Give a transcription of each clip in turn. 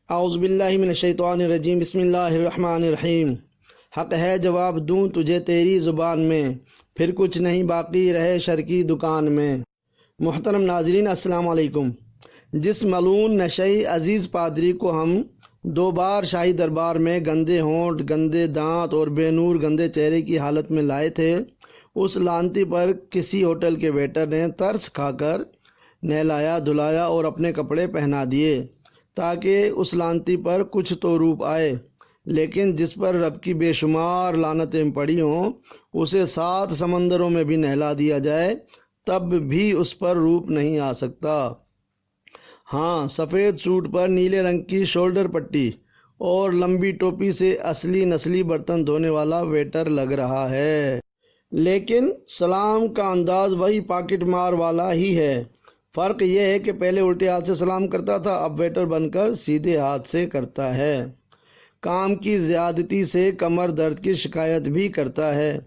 اعوذ باللہ من الشیطان الرجیم، بسم اللہ الرحمن الرحیم۔ حق ہے جواب دوں تجھے تیری زبان میں، پھر کچھ نہیں باقی رہے شر کی دکان میں۔ محترم ناظرین، السلام علیکم۔ جس ملعون نشئی عزیز پادری کو ہم 2 بار شاہی دربار میں گندے ہونٹ، گندے دانت اور بے نور گندے چہرے کی حالت میں لائے تھے، اس لانتی پر کسی ہوٹل کے ویٹر نے ترس کھا کر نہلایا دھلایا اور اپنے کپڑے پہنا دیے تاکہ اس لانتی پر کچھ تو روپ آئے، لیکن جس پر رب کی بے شمار لعنتیں پڑی ہوں اسے 7 سمندروں میں بھی نہلا دیا جائے تب بھی اس پر روپ نہیں آ سکتا۔ ہاں، سفید سوٹ پر نیلے رنگ کی شولڈر پٹی اور لمبی ٹوپی سے اصلی نسلی برتن دھونے والا ویٹر لگ رہا ہے، لیکن سلام کا انداز وہی پاکٹ مار والا ہی ہے۔ فرق یہ ہے کہ پہلے الٹے ہاتھ سے سلام کرتا تھا، اب ویٹر بن کر سیدھے ہاتھ سے کرتا ہے۔ کام کی زیادتی سے کمر درد کی شکایت بھی کرتا ہے،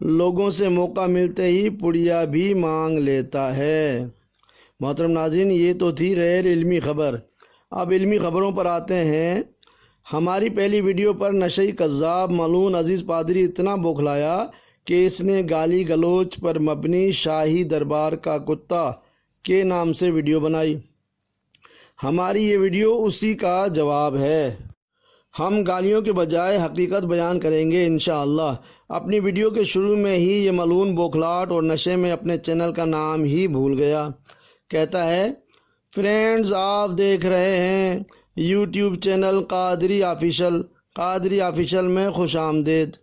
لوگوں سے موقع ملتے ہی پڑیا بھی مانگ لیتا ہے۔ محترم ناظرین، یہ تو تھی غیر علمی خبر۔ اب علمی خبروں پر آتے ہیں۔ ہماری پہلی ویڈیو پر نشئی کذاب ملعون عزیز پادری اتنا بوکھلایا کہ اس نے گالی گلوچ پر مبنی شاہی دربار کا کتا کے نام سے ویڈیو بنائی۔ ہماری یہ ویڈیو اسی کا جواب ہے۔ ہم گالیوں کے بجائے حقیقت بیان کریں گے انشاءاللہ۔ اپنی ویڈیو کے شروع میں ہی یہ ملعون بوکھلاٹ اور نشے میں اپنے چینل کا نام ہی بھول گیا۔ کہتا ہے، فرینڈز آپ دیکھ رہے ہیں YouTube channel Qadri official, Qadri official میں خوش آمدید،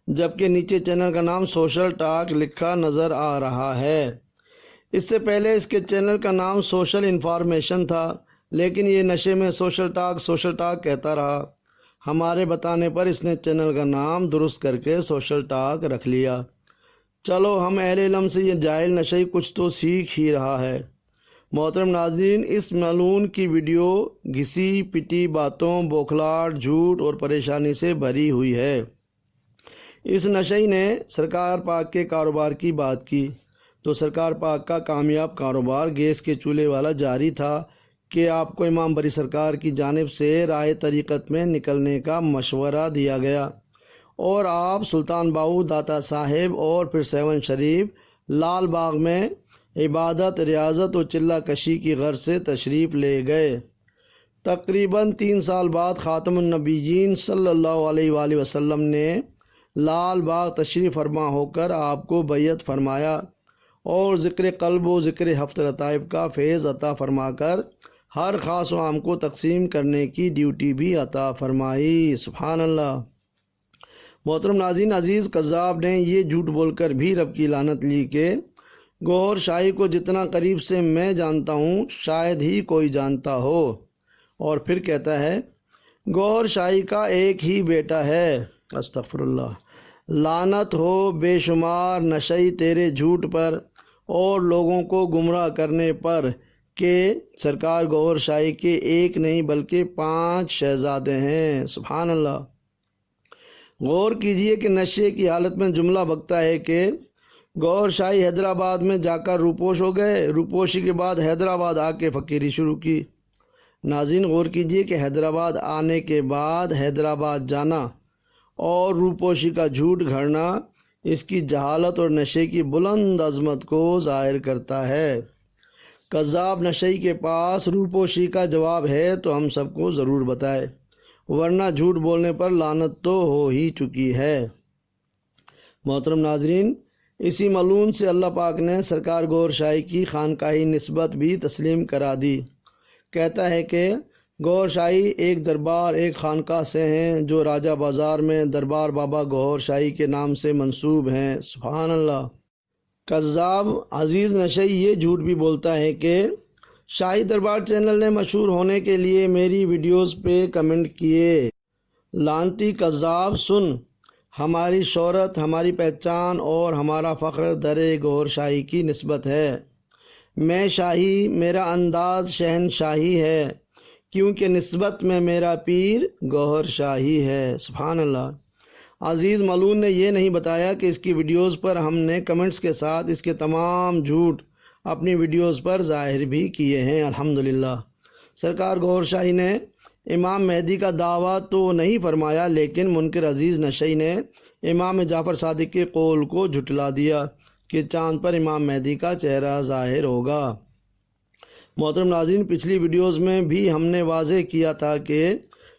جبکہ نیچے چینل کا نام سوشل ٹاک لکھا نظر آ رہا ہے۔ اس سے پہلے اس کے چینل کا نام سوشل انفارمیشن تھا، لیکن یہ نشے میں سوشل ٹاک کہتا رہا۔ ہمارے بتانے پر اس نے چینل کا نام درست کر کے سوشل ٹاک رکھ لیا۔ چلو، ہم اہل علم سے یہ جاہل نشئی کچھ تو سیکھ ہی رہا ہے۔ محترم ناظرین، اس ملعون کی ویڈیو گھسی پٹی باتوں، بوکھلاٹ، جھوٹ اور پریشانی سے بھری ہوئی ہے۔ اس نشئی نے سرکار پاک کے کاروبار کی بات کی تو سرکار پاک کا کامیاب کاروبار گیس کے چولہے والا جاری تھا کہ آپ کو امام بری سرکار کی جانب سے راہ طریقت میں نکلنے کا مشورہ دیا گیا اور آپ سلطان باؤ داتا صاحب اور پھر 7 شریف لال باغ میں عبادت، ریاضت و چلہ کشی کی غرض سے تشریف لے گئے۔ تقریباً 3 سال بعد خاتم النبیین صلی اللہ علیہ وآلہ وسلم نے لال باغ تشریف فرما ہو کر آپ کو بیعت فرمایا اور ذکر قلب و ذکر ہفت لطائف کا فیض عطا فرما کر ہر خاص و عام کو تقسیم کرنے کی ڈیوٹی بھی عطا فرمائی۔ سبحان اللہ۔ محترم ناظرین، عزیز کذاب نے یہ جھوٹ بول کر بھی رب کی لعنت لی کہ گوہر شاہی کو جتنا قریب سے میں جانتا ہوں شاید ہی کوئی جانتا ہو، اور پھر کہتا ہے گوہر شاہی کا ایک ہی بیٹا ہے۔ استغفر اللہ۔ لعنت ہو بے شمار نشئی تیرے جھوٹ پر اور لوگوں کو گمراہ کرنے پر کہ سرکار گوہر شاہی کے ایک نہیں بلکہ 5 شہزادے ہیں۔ سبحان اللہ۔ غور کیجئے کہ نشے کی حالت میں جملہ بکتا ہے کہ گوہر شاہی حیدرآباد میں جا کر روپوش ہو گئے، روپوشی کے بعد حیدرآباد آ کے فقیری شروع کی۔ ناظرین، غور کیجئے کہ حیدرآباد آنے کے بعد حیدرآباد جانا اور روپوشی کا جھوٹ گھڑنا اس کی جہالت اور نشے کی بلند عظمت کو ظاہر کرتا ہے۔ کذاب نشئی کے پاس روپوشی کا جواب ہے تو ہم سب کو ضرور بتائے، ورنہ جھوٹ بولنے پر لعنت تو ہو ہی چکی ہے۔ محترم ناظرین، اسی ملعون سے اللہ پاک نے سرکار گوہر شاہی کی خانقاہی نسبت بھی تسلیم کرا دی۔ کہتا ہے کہ گوہر شاہی ایک دربار ایک خانقاہ سے ہیں جو راجہ بازار میں دربار بابا گوہر شاہی کے نام سے منسوب ہیں۔ سبحان اللہ۔ کذاب عزیز نشئی یہ جھوٹ بھی بولتا ہے کہ شاہی دربار چینل نے مشہور ہونے کے لیے میری ویڈیوز پہ کمنٹ کیے۔ لعنتی کذاب، سن، ہماری شہرت، ہماری پہچان اور ہمارا فخر در گوہر شاہی کی نسبت ہے۔ میں شاہی، میرا انداز شہنشاہی ہے کیونکہ نسبت میں میرا پیر گوہر شاہی ہے۔ سبحان اللہ۔ عزیز ملعون نے یہ نہیں بتایا کہ اس کی ویڈیوز پر ہم نے کمنٹس کے ساتھ اس کے تمام جھوٹ اپنی ویڈیوز پر ظاہر بھی کیے ہیں۔ الحمدللہ۔ سرکار گوہر شاہی نے امام مہدی کا دعویٰ تو نہیں فرمایا، لیکن منکر عزیز نشئی نے امام جعفر صادق کے قول کو جھٹلا دیا کہ چاند پر امام مہدی کا چہرہ ظاہر ہوگا۔ محترم ناظرین، پچھلی ویڈیوز میں بھی ہم نے واضح کیا تھا کہ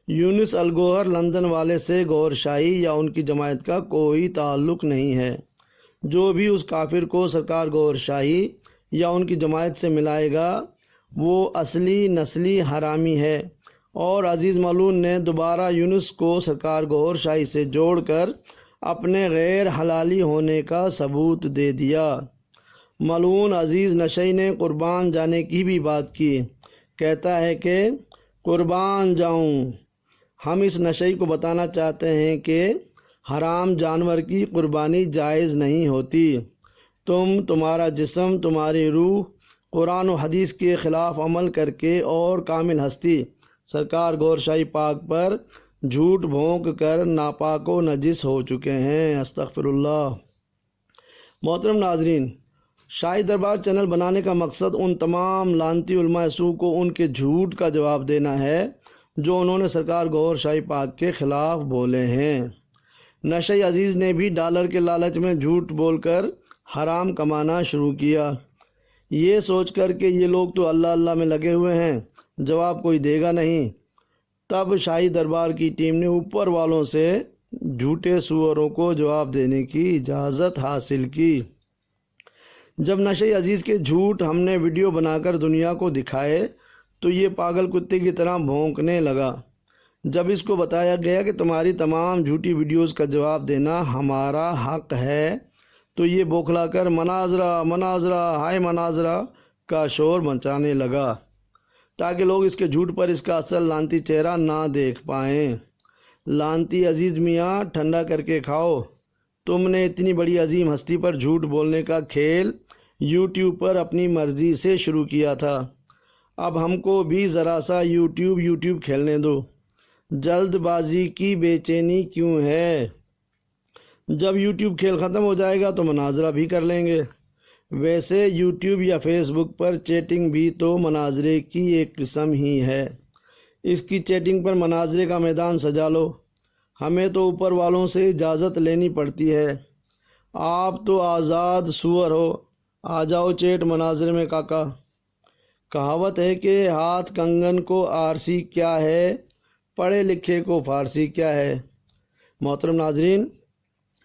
یونس الگوہر لندن والے سے گوہر شاہی یا ان کی جماعت کا کوئی تعلق نہیں ہے۔ جو بھی اس کافر کو سرکار گوہر شاہی یا ان کی جماعت سے ملائے گا وہ اصلی نسلی حرامی ہے، اور عزیز ملعون نے دوبارہ یونس کو سرکار گوہر شاہی سے جوڑ کر اپنے غیر حلالی ہونے کا ثبوت دے دیا۔ ملعون عزیز نشئی نے قربان جانے کی بھی بات کی، کہتا ہے کہ قربان جاؤں، ہم اس نشئی کو بتانا چاہتے ہیں کہ حرام جانور کی قربانی جائز نہیں ہوتی۔ تمہارا جسم، تمہاری روح قرآن و حدیث کے خلاف عمل کر کے اور کامل ہستی سرکار گوہر شاہی پاک پر جھوٹ بھونک کر ناپاک و نجس ہو چکے ہیں۔ استغفر اللہ۔ محترم ناظرین، شاہی دربار چینل بنانے کا مقصد ان تمام لعنتی علماء سو کو ان کے جھوٹ کا جواب دینا ہے جو انہوں نے سرکار گوہر شاہی پاک کے خلاف بولے ہیں۔ نشئی عزیز نے بھی ڈالر کے لالچ میں جھوٹ بول کر حرام کمانا شروع کیا، یہ سوچ کر کہ یہ لوگ تو اللہ اللہ میں لگے ہوئے ہیں، جواب کوئی دے گا نہیں۔ تب شاہی دربار کی ٹیم نے اوپر والوں سے جھوٹے سوروں کو جواب دینے کی اجازت حاصل کی۔ جب نشئی عزیز کے جھوٹ ہم نے ویڈیو بنا کر دنیا کو دکھائے تو یہ پاگل کتے کی طرح بھونکنے لگا۔ جب اس کو بتایا گیا کہ تمہاری تمام جھوٹی ویڈیوز کا جواب دینا ہمارا حق ہے تو یہ بوکھلا کر مناظرہ مناظرہ ہائے مناظرہ کا شور مچانے لگا تاکہ لوگ اس کے جھوٹ پر اس کا اصل لعنتی چہرہ نہ دیکھ پائیں۔ لعنتی عزیز میاں، ٹھنڈا کر کے کھاؤ، تم نے اتنی بڑی عظیم ہستی پر جھوٹ بولنے کا کھیل یوٹیوب پر اپنی مرضی سے شروع کیا تھا، اب ہم کو بھی ذرا سا یوٹیوب کھیلنے دو۔ جلد بازی کی بے چینی کیوں ہے؟ جب یوٹیوب کھیل ختم ہو جائے گا تو مناظرہ بھی کر لیں گے۔ ویسے یوٹیوب یا فیس بک پر چیٹنگ بھی تو مناظرے کی ایک قسم ہی ہے، اس کی چیٹنگ پر مناظرے کا میدان سجا لو، ہمیں تو اوپر والوں سے اجازت لینی پڑتی ہے۔ آپ تو آزاد سور ہو، آ جاؤ چیٹ مناظرے میں کاکا۔ کہاوت ہے کہ ہاتھ کنگن کو آرسی کیا ہے، پڑھے لکھے کو فارسی کیا ہے۔ محترم ناظرین،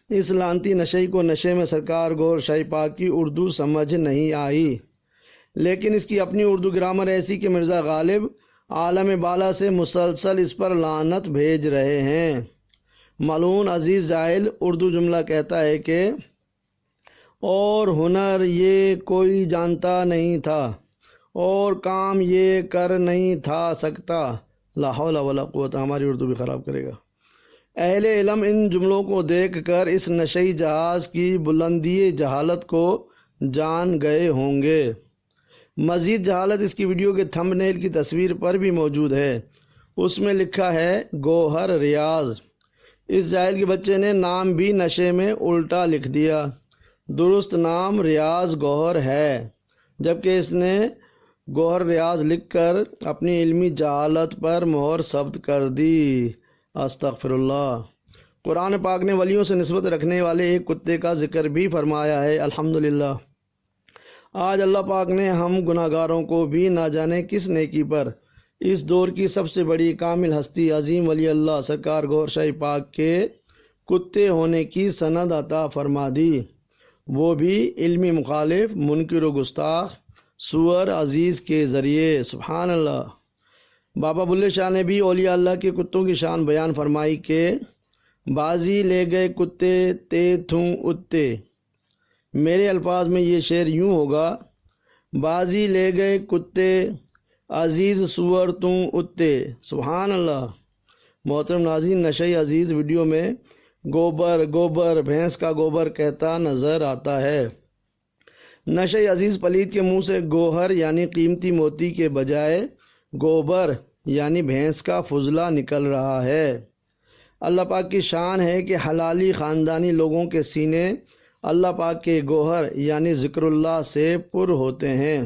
اس لعنتی نشئی کو نشے میں سرکار گوہر شاہی پاک کی اردو سمجھ نہیں آئی، لیکن اس کی اپنی اردو گرامر ایسی کہ مرزا غالب عالم بالا سے مسلسل اس پر لعنت بھیج رہے ہیں۔ ملعون عزیز جاہل اردو جملہ کہتا ہے کہ اور ہنر یہ کوئی جانتا نہیں تھا، اور کام یہ کر نہیں تھا سکتا۔ لا حول ولا قوت، ہماری اردو بھی خراب کرے گا۔ اہل علم ان جملوں کو دیکھ کر اس نشئی جہاز کی بلندی جہالت کو جان گئے ہوں گے۔ مزید جہالت اس کی ویڈیو کے تھمب نیل کی تصویر پر بھی موجود ہے، اس میں لکھا ہے گوہر ریاض۔ اس جاہل کے بچے نے نام بھی نشے میں الٹا لکھ دیا، درست نام ریاض گوہر ہے، جبکہ اس نے گوہر ریاض لکھ کر اپنی علمی جہالت پر مہر ثبت کر دی۔ استغفر اللہ۔ قرآن پاک نے ولیوں سے نسبت رکھنے والے ایک کتے کا ذکر بھی فرمایا ہے۔ الحمدللہ، آج اللہ پاک نے ہم گناہ گاروں کو بھی نہ جانے کس نیکی پر اس دور کی سب سے بڑی کامل ہستی عظیم ولی اللہ سرکار گوہر شاہی پاک کے کتے ہونے کی سند عطا فرما دی، وہ بھی علمی مخالف منکر و گستاخ سور عزیز کے ذریعے۔ سبحان اللہ۔ بابا بلے شاہ نے بھی اولیاء اللہ کے کتوں کی شان بیان فرمائی کہ بازی لے گئے کتے تے تھوں اتے۔ میرے الفاظ میں یہ شعر یوں ہوگا، بازی لے گئے کتے عزیز سور توں اتے۔ سبحان اللہ۔ محترم ناظرین، نشئی عزیز ویڈیو میں گوبر گوبر بھینس کا گوبر کہتا نظر آتا ہے۔ نشئی عزیز پلید کے منہ سے گوہر یعنی قیمتی موتی کے بجائے گوبر یعنی بھینس کا فضلہ نکل رہا ہے۔ اللہ پاک کی شان ہے کہ حلالی خاندانی لوگوں کے سینے اللہ پاک کے گوہر یعنی ذکر اللہ سے پر ہوتے ہیں،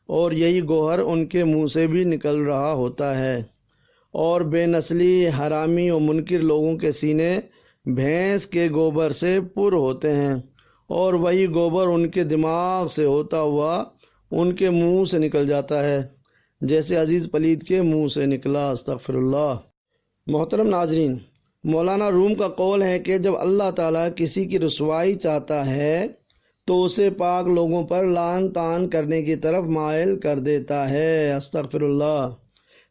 اور یہی گوہر ان کے منہ سے بھی نکل رہا ہوتا ہے، اور بے نسلی حرامی و منکر لوگوں کے سینے بھینس کے گوبر سے پر ہوتے ہیں، اور وہی گوبر ان کے دماغ سے ہوتا ہوا ان کے منہ سے نکل جاتا ہے، جیسے عزیز پلید کے منہ سے نکلا۔ استغفر اللہ۔ محترم ناظرین، مولانا روم کا قول ہے کہ جب اللہ تعالیٰ کسی کی رسوائی چاہتا ہے تو اسے پاک لوگوں پر لعن طعن کرنے کی طرف مائل کر دیتا ہے۔ استغفر اللہ۔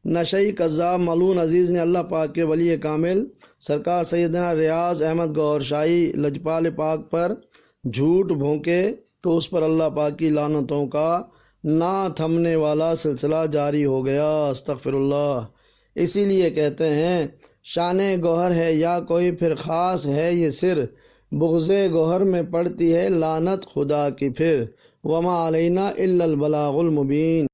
نشئی کذاب ملعون عزیز نے اللہ پاک کے ولی کامل سرکار سیدنا ریاض احمد گوہر شاہی لجپال پاک پر جھوٹ بھونکے تو اس پر اللہ پاک کی لعنتوں کا نہ تھمنے والا سلسلہ جاری ہو گیا۔ استغفر اللہ۔ اسی لیے کہتے ہیں شان گوہر ہے یا کوئی پھر خاص ہے یہ سر، بغض گوہر میں پڑتی ہے لعنت خدا کی پھر، وما علینا الا البلاغ المبین۔